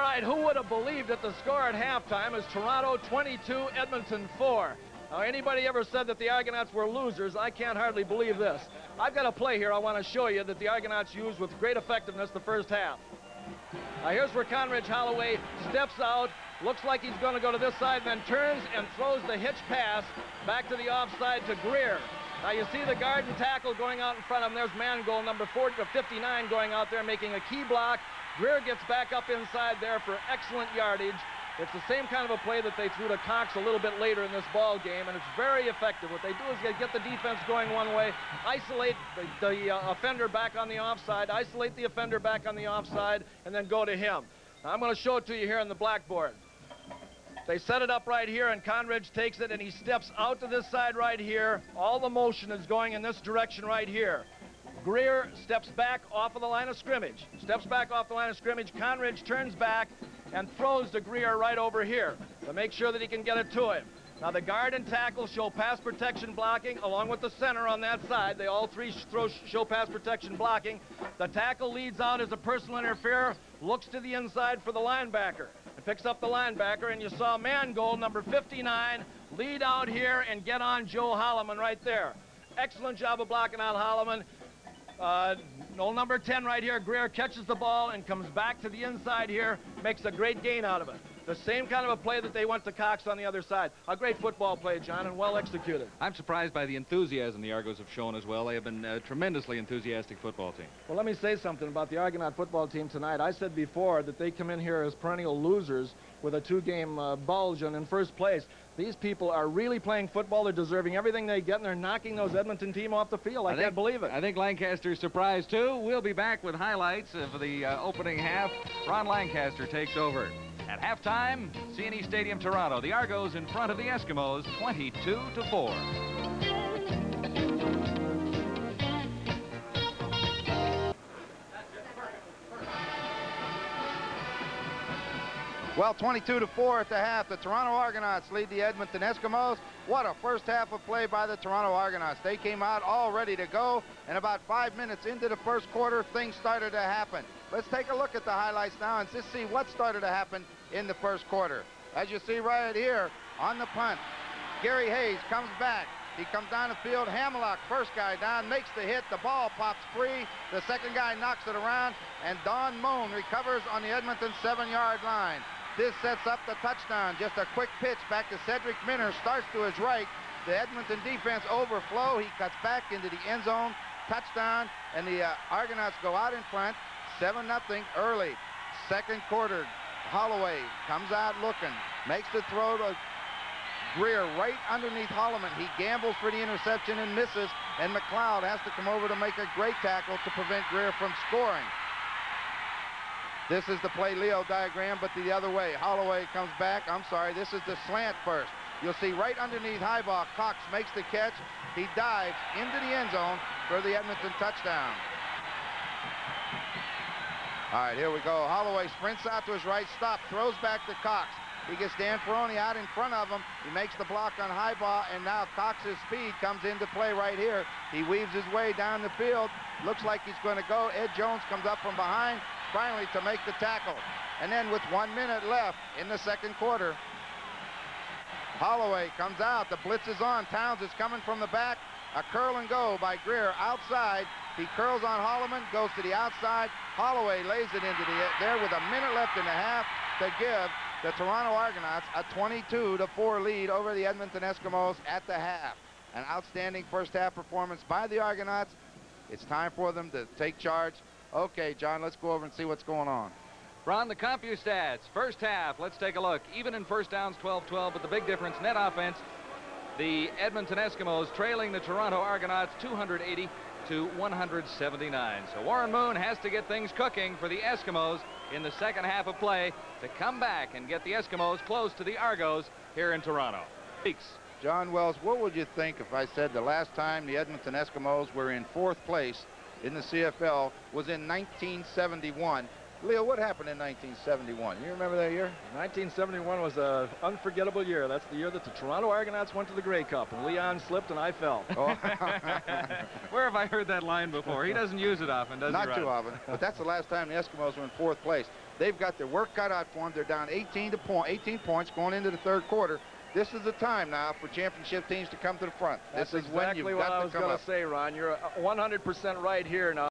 right, who would have believed that the score at halftime is Toronto 22, Edmonton 4? Now, anybody ever said that the Argonauts were losers? I can't hardly believe this. I've got a play here I want to show you that the Argonauts used with great effectiveness the first half. Now, here's where Condredge Holloway steps out, looks like he's going to go to this side, then turns and throws the hitch pass back to the offside to Greer. Now, you see the guard and tackle going out in front of him. There's man goal number 59 going out there, making a key block. Greer gets back up inside there for excellent yardage. It's the same kind of a play that they threw to Cox a little bit later in this ball game, and it's very effective. What they do is get the defense going one way, isolate the offender back on the offside, isolate the offender back on the offside, and then go to him. Now, I'm going to show it to you here on the blackboard. They set it up right here, and Condredge takes it, and he steps out to this side right here. All the motion is going in this direction right here. Greer steps back off of the line of scrimmage. Steps back off the line of scrimmage. Condredge turns back and throws to Greer right over here to make sure that he can get it to him. Now, the guard and tackle show pass protection blocking, along with the center on that side. They all three show pass protection blocking. The tackle leads out as a personal interferer, looks to the inside for the linebacker, and picks up the linebacker, and you saw man goal number 59 lead out here and get on Joe Holloman right there. Excellent job of blocking out Holloman. No, number 10 right here, Greer catches the ball and comes back to the inside here, makes a great gain out of it. The same kind of a play that they went to Cox on the other side. A great football play, John, and well executed. I'm surprised by the enthusiasm the Argos have shown as well. They have been a tremendously enthusiastic football team. Well, let me say something about the Argonaut football team tonight. I said before that they come in here as perennial losers with a two-game bulge and in first place. These people are really playing football. They're deserving everything they get, and they're knocking those Edmonton team off the field. I can't believe it. I think Lancaster's surprised, too. We'll be back with highlights of the opening half. Ron Lancaster takes over. At halftime, C&E Stadium, Toronto. The Argos in front of the Eskimos, 22-4. Well, 22-4 at the half. The Toronto Argonauts lead the Edmonton Eskimos. What a first half of play by the Toronto Argonauts. They came out all ready to go, and about 5 minutes into the first quarter, things started to happen. Let's take a look at the highlights now and just see what started to happen in the first quarter. As you see right here on the punt, Gary Hayes comes back. He comes down the field. Hamlock, first guy down, makes the hit. The ball pops free. The second guy knocks it around, and Don Moan recovers on the Edmonton 7-yard line. This sets up the touchdown. Just a quick pitch back to Cedric Minner. Starts to his right. The Edmonton defense overflow. He cuts back into the end zone. Touchdown, and the Argonauts go out in front, 7-0 early. Second quarter, Holloway comes out looking, makes the throw to Greer right underneath Holloman. He gambles for the interception and misses, and McLeod has to come over to make a great tackle to prevent Greer from scoring. This is the play Leo diagram, but the other way. Holloway comes back. I'm sorry, this is the slant first. You'll see right underneath Highball, Cox makes the catch. He dives into the end zone for the Edmonton touchdown. All right, here we go. Holloway sprints out to his right, stop, throws back to Cox. He gets Dan Ferroni out in front of him. He makes the block on Highball, and now Cox's speed comes into play right here. He weaves his way down the field. Looks like he's going to go. Ed Jones comes up from behind, finally to make the tackle. And then with 1 minute left in the second quarter, Holloway comes out. The blitz is on. Towns is coming from the back. A curl and go by Greer outside. He curls on Holloman, goes to the outside. Holloway lays it into there with a minute left and a half to give the Toronto Argonauts a 22-4 lead over the Edmonton Eskimos at the half. An outstanding first half performance by the Argonauts. It's time for them to take charge. Okay, John, let's go over and see what's going on. Ron, the CompuStats. First half, let's take a look. Even in first downs, 12-12, but the big difference, net offense, the Edmonton Eskimos trailing the Toronto Argonauts 280 to 179. So Warren Moon has to get things cooking for the Eskimos in the second half of play to come back and get the Eskimos close to the Argos here in Toronto. Peaks. John Wells, what would you think if I said the last time the Edmonton Eskimos were in 4th place in the CFL was in 1971? Leo, what happened in 1971? You remember that year? 1971 was an unforgettable year. That's the year that the Toronto Argonauts went to the Grey Cup, and Leon slipped and I fell. Oh. Where have I heard that line before? He doesn't use it often, does he? Not too often, but that's the last time the Eskimos were in 4th place. They've got their work cut out for them. They're down 18 points going into the third quarter. This is the time now for championship teams to come to the front. That's this is exactly when you've what got I was to come going up. to say, Ron. You're 100% right here now.